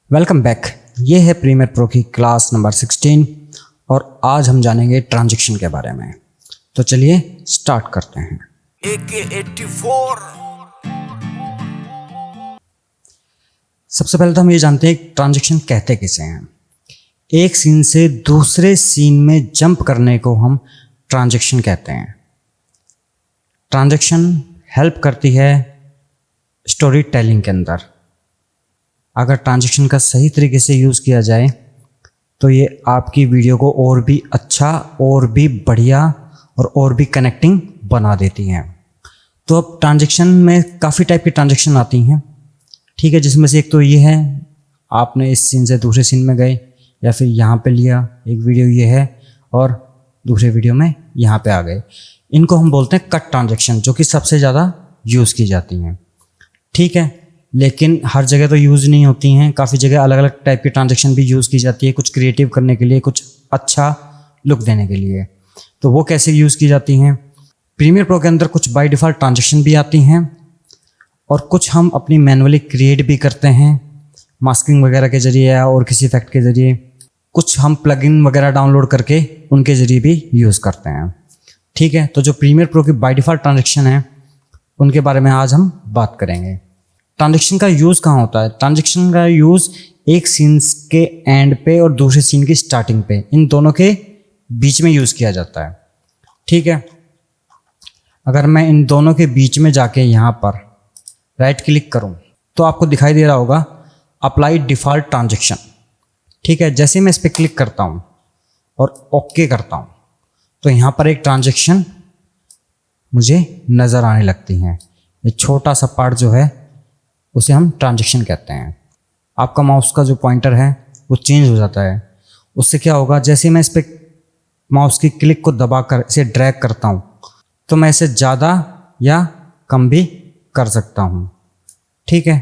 Welcome back. ये है premiere pro की क्लास नंबर 16 और आज हम जानेंगे ट्रांजैक्शन के बारे में। तो चलिए स्टार्ट करते हैं। AK-84। सबसे पहले तो हम ये जानते हैं ट्रांजैक्शन कहते किसे हैं। एक सीन से दूसरे सीन में जंप करने को हम ट्रांजैक्शन कहते हैं। ट्रांजैक्शन हेल्प करती है स्टोरी टेलिंग के अंदर। अगर ट्रांजैक्शन का सही तरीके से यूज़ किया जाए तो ये आपकी वीडियो को और भी अच्छा, और भी बढ़िया और भी कनेक्टिंग बना देती हैं। तो अब ट्रांजैक्शन में काफ़ी टाइप की ट्रांजैक्शन आती हैं, ठीक है, जिसमें से एक तो ये है आपने इस सीन से दूसरे सीन में गए या फिर यहाँ पे लिया एक वीडियो ये है और दूसरे वीडियो में यहाँ पे आ गए। इनको हम बोलते हैं कट ट्रांजैक्शन, जो कि सबसे ज़्यादा यूज़ की जाती हैं, ठीक है। लेकिन हर जगह तो यूज़ नहीं होती हैं, काफ़ी जगह अलग अलग टाइप की ट्रांजैक्शन भी यूज़ की जाती है, कुछ क्रिएटिव करने के लिए, कुछ अच्छा लुक देने के लिए। तो वो कैसे यूज़ की जाती हैं? प्रीमियर प्रो के अंदर कुछ बाय डिफ़ॉल्ट ट्रांजैक्शन भी आती हैं और कुछ हम अपनी मैनुअली क्रिएट भी करते हैं मास्किंग वगैरह के ज़रिए या और किसी इफेक्ट के ज़रिए। कुछ हम प्लगइन वगैरह डाउनलोड करके उनके ज़रिए भी यूज़ करते हैं, ठीक है। तो जो प्रीमियर प्रो की बाय डिफ़ॉल्ट ट्रांजैक्शन है उनके बारे में आज हम बात करेंगे। ट्रांजैक्शन का यूज़ कहाँ होता है? ट्रांजैक्शन का यूज़ एक सीन के एंड पे और दूसरे सीन की स्टार्टिंग पे, इन दोनों के बीच में यूज़ किया जाता है, ठीक है। अगर मैं इन दोनों के बीच में जाके यहाँ पर राइट क्लिक करूँ तो आपको दिखाई दे रहा होगा अप्लाई डिफ़ॉल्ट ट्रांजैक्शन, ठीक है। जैसे मैं इस पर क्लिक करता हूँ और ओके करता हूँ तो यहाँ पर एक ट्रांजैक्शन मुझे नज़र आने लगती हैं। ये छोटा सा पार्ट जो है उसे हम ट्रांजैक्शन कहते हैं। आपका माउस का जो पॉइंटर है वो चेंज हो जाता है। उससे क्या होगा, जैसे मैं इस पर माउस की क्लिक को दबाकर इसे ड्रैग करता हूँ तो मैं इसे ज़्यादा या कम भी कर सकता हूँ, ठीक है।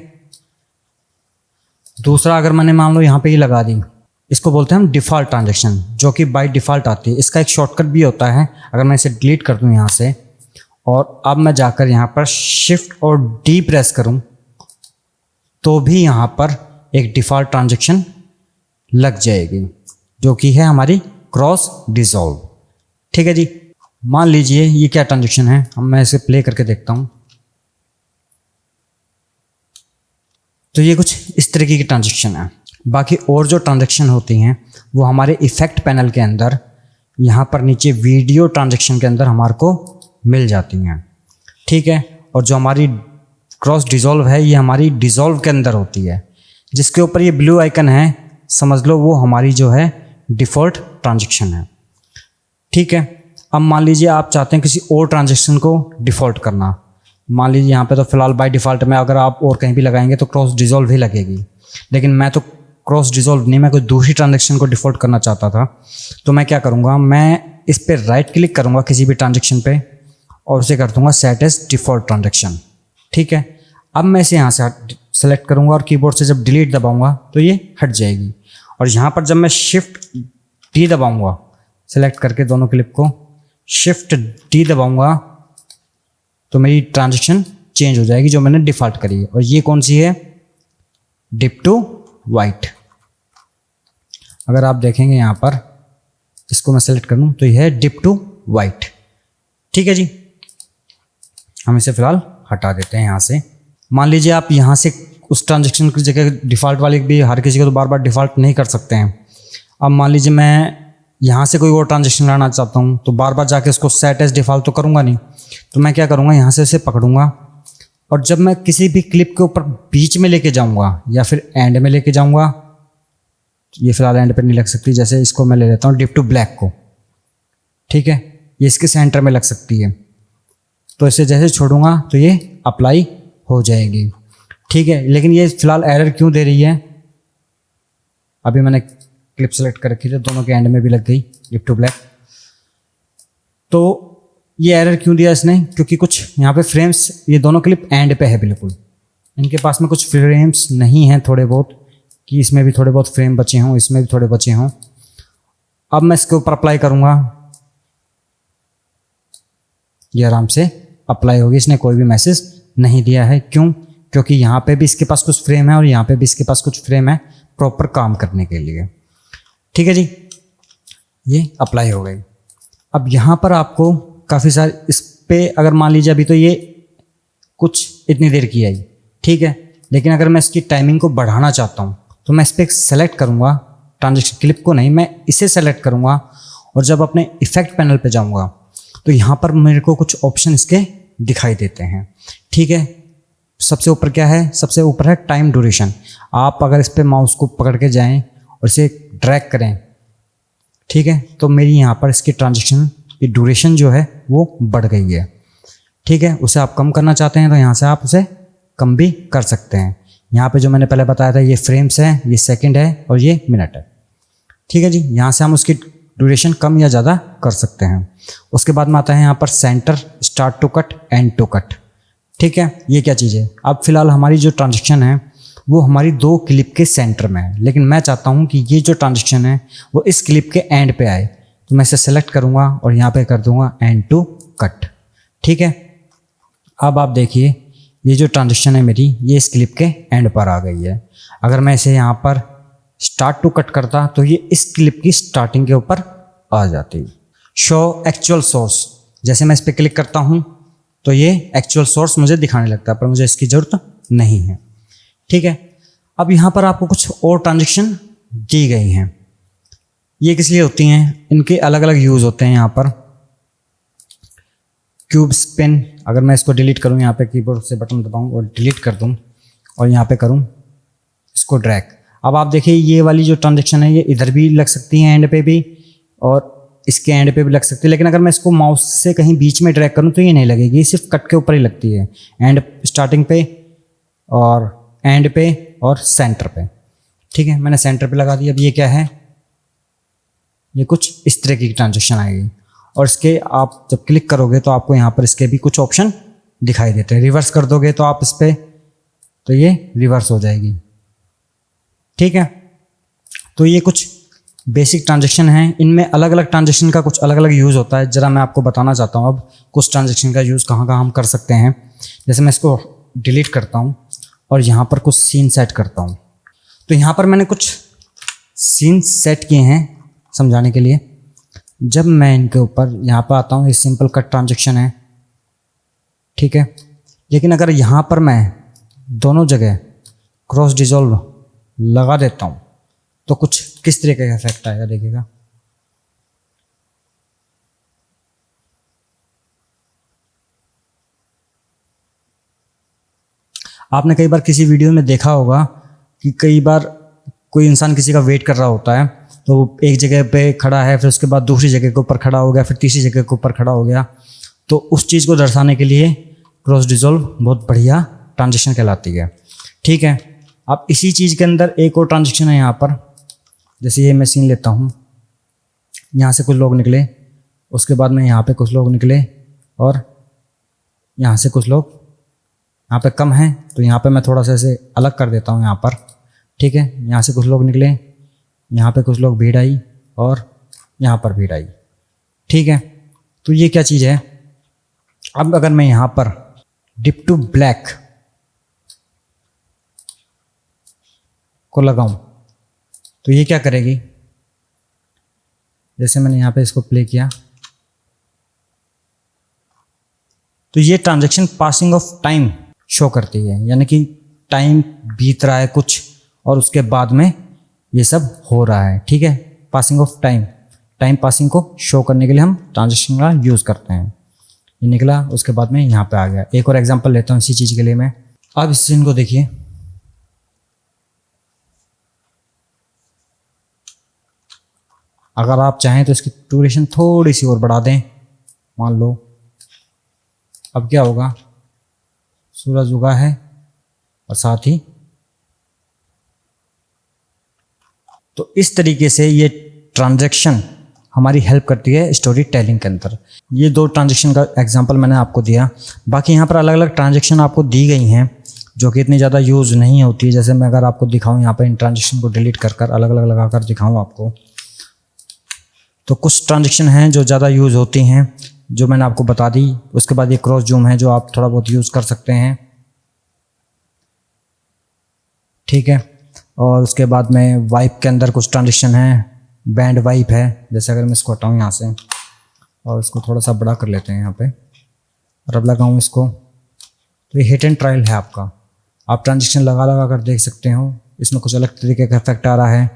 दूसरा, अगर मैंने मान लो यहाँ पे ही लगा दी, इसको बोलते हैं हम डिफ़ॉल्ट ट्रांजैक्शन, जो कि बाय डिफ़ॉल्ट आती है। इसका एक शॉर्टकट भी होता है। अगर मैं इसे डिलीट कर दूँ यहाँ से और अब मैं जाकर यहाँ पर शिफ्ट और डी प्रेस करूँ तो भी यहाँ पर एक डिफ़ॉल्ट ट्रांजैक्शन लग जाएगी, जो कि है हमारी क्रॉस डिसॉल्व, ठीक है जी। मान लीजिए ये क्या ट्रांजैक्शन है, हम मैं इसे प्ले करके देखता हूँ। तो ये कुछ इस तरीके की ट्रांजैक्शन है। बाकी और जो ट्रांजैक्शन होती हैं वो हमारे इफेक्ट पैनल के अंदर यहाँ पर नीचे वीडियो ट्रांजैक्शन के अंदर हमारे को मिल जाती हैं, ठीक है। और जो हमारी क्रॉस डिसॉल्व है ये हमारी डिसॉल्व के अंदर होती है। जिसके ऊपर ये ब्लू आइकन है समझ लो वो हमारी जो है डिफ़ॉल्ट ट्रांजैक्शन है, ठीक है। अब मान लीजिए आप चाहते हैं किसी और ट्रांजैक्शन को डिफ़ॉल्ट करना। मान लीजिए यहाँ पे तो फिलहाल बाय डिफ़ॉल्ट में अगर आप और कहीं भी लगाएंगे तो क्रॉस डिसॉल्व ही लगेगी, लेकिन मैं तो क्रॉस डिसॉल्व नहीं, मैं कोई दूसरी ट्रांजैक्शन को डिफ़ॉल्ट करना चाहता था। तो मैं क्या करूँगा, मैं इस पर राइट क्लिक करूँगा किसी भी ट्रांजैक्शन पे और उसे कर दूँगा सेट एज डिफ़ॉल्ट ट्रांजैक्शन, ठीक है। अब मैं इसे यहाँ से सेलेक्ट करूँगा और कीबोर्ड से जब डिलीट दबाऊँगा तो ये हट जाएगी। और यहाँ पर जब मैं शिफ्ट डी दबाऊँगा, सेलेक्ट करके दोनों क्लिप को शिफ्ट डी दबाऊँगा तो मेरी ट्रांजैक्शन चेंज हो जाएगी जो मैंने डिफ़ॉल्ट करी है। और ये कौन सी है? Dip to white. अगर आप देखेंगे यहाँ पर, इसको मैं सेलेक्ट करूँ तो ये है डिप टू वाइट, ठीक है जी। हम इसे फिलहाल हटा देते हैं यहाँ से। मान लीजिए आप यहाँ से उस ट्रांजैक्शन की जगह डिफ़ॉल्ट वाले भी, हर किसी को तो बार बार डिफ़ॉल्ट नहीं कर सकते हैं। अब मान लीजिए मैं यहाँ से कोई और ट्रांजैक्शन लाना चाहता हूँ तो बार बार जाके उसको सेट एज डिफ़ॉल्ट तो करूँगा नहीं। तो मैं क्या करूँगा, यहाँ से इसे पकड़ूँगा और जब मैं किसी भी क्लिप के ऊपर बीच में लेके जाऊँगा या फिर एंड में लेके जाऊँगा, ये फिलहाल एंड पर नहीं लग सकती, जैसे इसको मैं ले लेता हूँ डिप टू ब्लैक को, ठीक है। ये इसके सेंटर में लग सकती है, तो इसे जैसे छोड़ूंगा तो ये अप्लाई हो जाएगी, ठीक है। लेकिन ये फिलहाल एरर क्यों दे रही है? अभी मैंने क्लिप सेलेक्ट कर रखी थी, दोनों के एंड में भी लग गई डिप टू ब्लैक। तो ये एरर क्यों दिया इसने? क्योंकि कुछ यहाँ पे फ्रेम्स, ये दोनों क्लिप एंड पे है बिल्कुल, इनके पास में कुछ फ्रेम्स नहीं हैं थोड़े बहुत, कि इसमें भी थोड़े बहुत फ्रेम बचे हों, इसमें भी थोड़े बचे हों। अब मैं इसके ऊपर अप्लाई करूँगा, ये आराम से अप्लाई होगी, इसने कोई भी मैसेज नहीं दिया है। क्यों? क्योंकि यहाँ पे भी इसके पास कुछ फ्रेम है और यहाँ पे भी इसके पास कुछ फ्रेम है, प्रॉपर काम करने के लिए। ठीक है जी, ये अप्लाई हो गई। अब यहाँ पर आपको काफ़ी सारे इस पे अगर मान लीजिए अभी तो ये कुछ इतनी देर की आई, ठीक है, लेकिन अगर मैं इसकी टाइमिंग को बढ़ाना चाहता हूँ तो मैं इस पर सेलेक्ट करूँगा, ट्रांजेक्शन क्लिप को नहीं, मैं इसे सेलेक्ट करूँगा और जब अपने इफेक्ट पैनल पे जाऊँगा तो यहाँ पर मेरे को कुछ ऑप्शन इसके दिखाई देते हैं। ठीक है, सबसे ऊपर क्या है, सबसे ऊपर है टाइम ड्यूरेशन। आप अगर इस पर माउस को पकड़ के जाएं और इसे ड्रैग करें, ठीक है, तो मेरी यहाँ पर इसकी ट्रांजेक्शन की ड्यूरेशन जो है वो बढ़ गई है। ठीक है, उसे आप कम करना चाहते हैं तो यहाँ से आप उसे कम भी कर सकते हैं। यहाँ पे जो मैंने पहले बताया था ये फ्रेम्स है, ये सेकंड है और ये मिनट है। ठीक है जी, यहाँ से हम उसकी ड्यूरेशन कम या ज़्यादा कर सकते हैं। उसके बाद में आता है यहाँ पर centre, start to cut, end to cut. ठीक है, ये क्या चीज़ है, अब फिलहाल हमारी जो ट्रांजेक्शन है वो हमारी 2 क्लिप के सेंटर में है, लेकिन मैं चाहता हूँ कि ये जो ट्रांजेक्शन है वो इस क्लिप के एंड पे आए, तो मैं इसे सेलेक्ट करूँगा और यहाँ पे कर दूँगा एंड टू कट। ठीक है, अब आप देखिए ये जो ट्रांजेक्शन है मेरी ये इस क्लिप के एंड पर आ गई है। अगर मैं इसे यहाँ पर स्टार्ट टू कट करता तो ये इस क्लिप की स्टार्टिंग के ऊपर आ जाती। शो एक्चुअल सोर्स, जैसे मैं इस पर क्लिक करता हूँ तो ये एक्चुअल सोर्स मुझे दिखाने लगता है, पर मुझे इसकी ज़रूरत नहीं है। ठीक है, अब यहाँ पर आपको कुछ और ट्रांजेक्शन दी गई हैं। ये किस लिए होती हैं, इनके अलग अलग यूज़ होते हैं। यहाँ पर क्यूब स्पिन, अगर मैं इसको डिलीट करूँ, यहाँ पे कीबोर्ड से बटन दबाऊँ और डिलीट कर दूँ और यहाँ पे करूँ इसको ड्रैग, अब आप देखिए ये वाली जो ट्रांजेक्शन है ये इधर भी लग सकती है एंड पे भी और इसके एंड पे भी लग सकती है, लेकिन अगर मैं इसको माउस से कहीं बीच में ड्रैग करूँ तो ये नहीं लगेगी, सिर्फ कट के ऊपर ही लगती है, एंड स्टार्टिंग पे और एंड पे और सेंटर पे। ठीक है, मैंने सेंटर पे लगा दिया। अब ये क्या है, ये कुछ इस तरह की ट्रांजेक्शन आएगी और इसके आप जब क्लिक करोगे तो आपको यहाँ पर इसके भी कुछ ऑप्शन दिखाई देते हैं। रिवर्स कर दोगे तो आप इस पर तो ये रिवर्स हो जाएगी। ठीक है, तो ये कुछ बेसिक ट्रांजेक्शन हैं, इनमें अलग अलग ट्रांजेक्शन का कुछ अलग अलग यूज़ होता है। ज़रा मैं आपको बताना चाहता हूँ अब कुछ ट्रांजेक्शन का यूज़ कहाँ कहाँ हम कर सकते हैं। जैसे मैं इसको डिलीट करता हूँ और यहाँ पर कुछ सीन सेट करता हूँ, तो यहाँ पर मैंने कुछ सीन सेट किए हैं समझाने के लिए। जब मैं इनके ऊपर यहाँ पर आता हूँ, ये सिंपल कट ट्रांजेक्शन है, ठीक है, लेकिन अगर यहाँ पर मैं दोनों जगह क्रॉस डिजोल्व लगा देता हूँ तो कुछ किस तरीके का इफेक्ट आएगा देखिएगा। आपने कई बार किसी वीडियो में देखा होगा कि कई बार कोई इंसान किसी का वेट कर रहा होता है, तो वो एक जगह पे खड़ा है, फिर उसके बाद दूसरी जगह के ऊपर खड़ा हो गया, फिर तीसरी जगह के ऊपर खड़ा हो गया, तो उस चीज़ को दर्शाने के लिए क्रॉस डिजोल्व बहुत बढ़िया ट्रांजेक्शन कहलाती है। ठीक है, अब इसी चीज़ के अंदर एक और ट्रांजेक्शन है यहाँ पर। जैसे ये मैं सीन लेता हूँ, यहाँ से कुछ लोग निकले, उसके बाद में यहाँ पे कुछ लोग निकले और यहाँ से कुछ लोग, यहाँ पे कम हैं तो यहाँ पे मैं थोड़ा सा ऐसे अलग कर देता हूँ यहाँ पर। ठीक है, यहाँ से कुछ लोग निकले, यहाँ पे कुछ लोग भीड़ आई और यहाँ पर भीड़ आई। ठीक है, तो ये क्या चीज़ है। अब अगर मैं यहाँ पर डिप टू ब्लैक को लगाऊं तो ये क्या करेगी, जैसे मैंने यहाँ पे इसको प्ले किया तो ये transaction passing of time show करती है, यानी कि टाइम बीत रहा है कुछ और उसके बाद में ये सब हो रहा है। ठीक है, passing of time, time passing को शो करने के लिए हम ट्रांजैक्शन का यूज़ करते हैं। ये निकला, उसके बाद में यहाँ पे आ गया। एक और एग्जांपल लेता हूँ इसी चीज़ के लिए मैं। अब इस सीन को देखिए, अगर आप चाहें तो इसकी ड्यूरेशन थोड़ी सी और बढ़ा दें, मान लो अब क्या होगा, सूरज उगा है और साथ ही, तो इस तरीके से ये ट्रांजैक्शन हमारी हेल्प करती है स्टोरी टेलिंग के अंदर। ये 2 ट्रांजैक्शन का एग्जांपल मैंने आपको दिया। बाकी यहाँ पर अलग अलग ट्रांजैक्शन आपको दी गई हैं जो कि इतनी ज़्यादा यूज़ नहीं होती है। जैसे मैं अगर आपको दिखाऊं, यहाँ पर इन ट्रांजैक्शन को डिलीट कर कर अलग अलग लगा कर दिखाऊँ आपको, तो कुछ ट्रांजैक्शन हैं जो ज़्यादा यूज़ होती हैं, जो मैंने आपको बता दी। उसके बाद ये क्रॉस जूम है जो आप थोड़ा बहुत यूज़ कर सकते हैं। ठीक है, और उसके बाद में वाइप के अंदर कुछ ट्रांजेक्शन है, बैंड वाइप है। जैसे अगर मैं इसको हटाऊँ यहाँ से और इसको थोड़ा सा बड़ा कर लेते हैं यहाँ पे, और अब लगाऊँ इसको, तो ये हिट एंड ट्रायल है आपका। आप ट्रांजेक्शन लगा लगा कर देख सकते हो, इसमें कुछ अलग तरीके का इफेक्ट आ रहा है,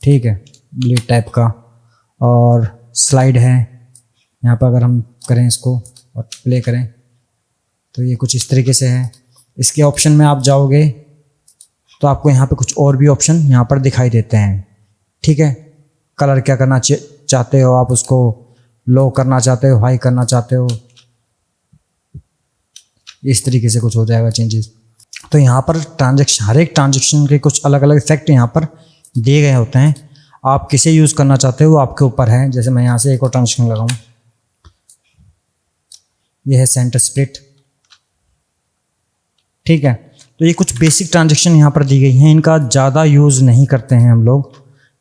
ठीक है, ब्लीड टाइप का। और स्लाइड है यहाँ पर, अगर हम करें इसको और प्ले करें तो ये कुछ इस तरीके से है। इसके ऑप्शन में आप जाओगे तो आपको यहाँ पे कुछ और भी ऑप्शन यहाँ पर दिखाई देते हैं, ठीक है। कलर क्या करना चाहते हो आप, उसको लो करना चाहते हो, हाई करना चाहते हो, इस तरीके से कुछ हो जाएगा चेंजेस। तो यहाँ पर ट्रांजेक्शन, हर एक ट्रांजेक्शन के कुछ अलग अलग इफेक्ट यहाँ पर दिए गए होते हैं। आप किसे यूज़ करना चाहते हो वो आपके ऊपर है। जैसे मैं यहाँ से एक और ट्रांजेक्शन लगाऊँ, ये है सेंटर स्प्लिट, ठीक है। तो ये कुछ बेसिक ट्रांजेक्शन यहाँ पर दी गई हैं, इनका ज़्यादा यूज़ नहीं करते हैं हम लोग,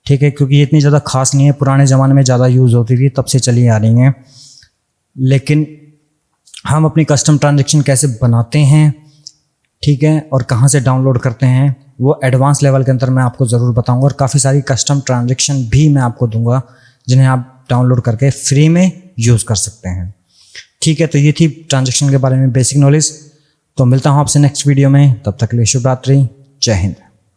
ठीक है, क्योंकि ये इतनी ज़्यादा खास नहीं है। पुराने ज़माने में ज़्यादा यूज़ होती थी, तब से चली आ रही हैं। लेकिन हम अपनी कस्टम ट्रांजेक्शन कैसे बनाते हैं, ठीक है, और कहाँ से डाउनलोड करते हैं, वो एडवांस लेवल के अंदर मैं आपको ज़रूर बताऊंगा। और काफ़ी सारी कस्टम ट्रांजेक्शन भी मैं आपको दूंगा जिन्हें आप डाउनलोड करके फ्री में यूज़ कर सकते हैं, ठीक है। तो ये थी ट्रांजेक्शन के बारे में बेसिक नॉलेज। तो मिलता हूँ आपसे नेक्स्ट वीडियो में, तब तक के लिए शुभ रात्रि, जय हिंद।